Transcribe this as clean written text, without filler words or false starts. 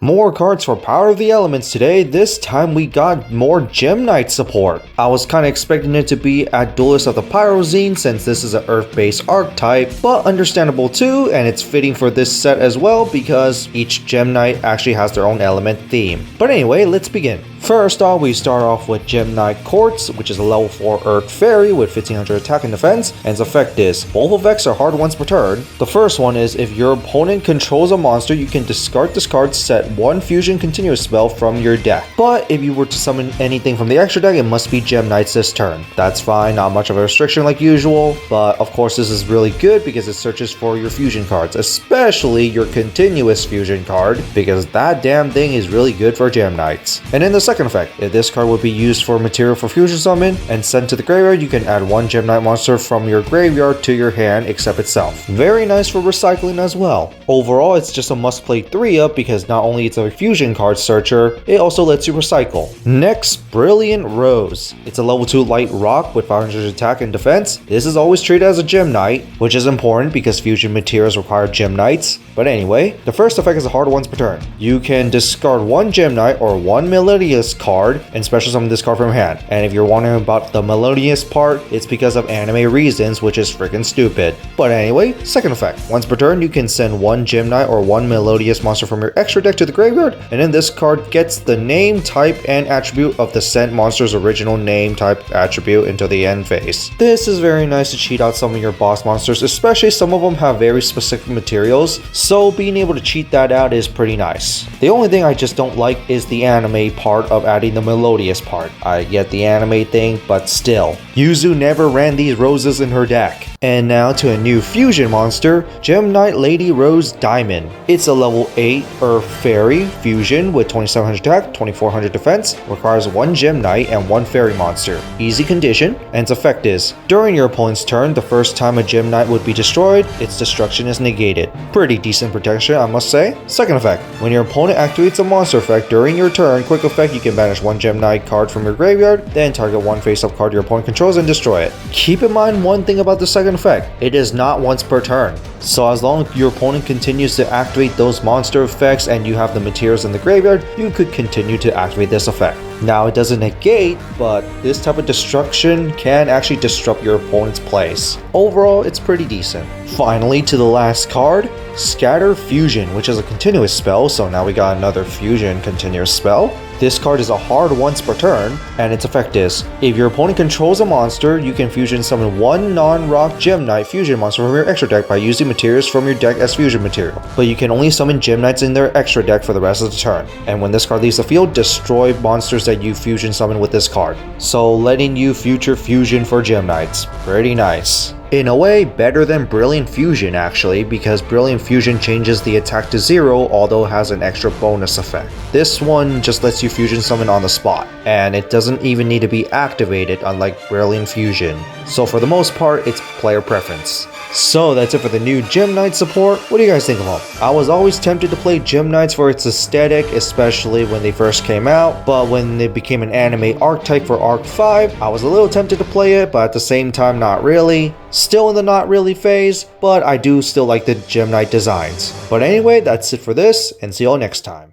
More cards for Power of the Elements today. This time we got more Gemini support. I was kinda expecting it to be at Duelist of the Pyrozine since this is an Earth-based archetype, but understandable too, and it's fitting for this set as well because each Gemini actually has their own element theme. But anyway, let's begin. First off, we start off with Gemini Quartz, which is a level 4 Earth Fairy with 1500 attack and defense, and its effect is, both effects are hard once per turn. The first one is, if your opponent controls a monster, you can discard this card, set one fusion continuous spell from your deck. But if you were to summon anything from the extra deck, it must be Geminites this turn. That's fine, not much of a restriction like usual, but of course this is really good because it searches for your fusion cards, especially your continuous fusion card, because that damn thing is really good for Geminites. And in the second effect, if this card would be used for material for fusion summon and sent to the graveyard, you can add one Gemini monster from your graveyard to your hand except itself. Very nice for recycling as well. Overall, it's just a must play 3-up because not only it's a fusion card searcher, it also lets you recycle. Next, Brilliant Rose. It's a level 2 light rock with 500 attack and defense. This is always treated as a Gemnite, which is important because fusion materials require Gemnites. But anyway, the first effect is a hard once per turn. You can discard one Gemnite or one Melodious card and special summon this card from hand. And if you're wondering about the Melodious part, it's because of anime reasons, which is freaking stupid. But anyway, second effect. Once per turn, you can send one Gemini or one Melodious monster from your extra deck to the graveyard, and then this card gets the name, type, and attribute of the sent monster's original name, type, attribute into the end phase. This is very nice to cheat out some of your boss monsters, especially some of them have very specific materials, so being able to cheat that out is pretty nice. The only thing I just don't like is the anime part of adding the Melodious part. I get the anime thing, but still. Yuzu never ran these roses in her deck. And now to a new fusion monster, Gemini Lady Rose Diamond. It's a level 8 Earth Fairy fusion with 2700 attack, 2400 defense, requires one Gemini and one Fairy monster. Easy condition, and its effect is, during your opponent's turn, the first time a Gemini would be destroyed, its destruction is negated. Pretty decent protection, I must say. Second effect, when your opponent activates a monster effect during your turn, quick effect, you can banish one Gemini card from your graveyard, then target one face-up card your opponent controls and destroy it. Keep in mind one thing about the second effect, it is not once per turn. So as long as your opponent continues to activate those monster effects and you have the materials in the graveyard, you could continue to activate this effect. Now it doesn't negate, but this type of destruction can actually disrupt your opponent's plays. Overall, it's pretty decent. Finally, to the last card, Scatter Fusion, which is a continuous spell, so now we got another fusion continuous spell. This card is a hard once per turn, and its effect is, if your opponent controls a monster, you can fusion summon one non-rock Gemnite fusion monster from your extra deck by using materials from your deck as fusion material. But you can only summon Gemnites in their extra deck for the rest of the turn. And when this card leaves the field, destroy monsters that you fusion summon with this card. So letting you future fusion for Gemnites. Pretty nice. In a way, better than Brilliant Fusion actually, because Brilliant Fusion changes the attack to 0, although it has an extra bonus effect. This one just lets you fusion summon on the spot, and it doesn't even need to be activated unlike Brilliant Fusion. So for the most part, it's player preference. So that's it for the new Gemnite support. What do you guys think of them? I was always tempted to play Gemnites for its aesthetic, especially when they first came out, but when it became an anime archetype for Arc 5, I was a little tempted to play it, but at the same time not really. Still in the not really phase, but I do still like the Gemnite designs. But anyway, that's it for this, and see y'all next time.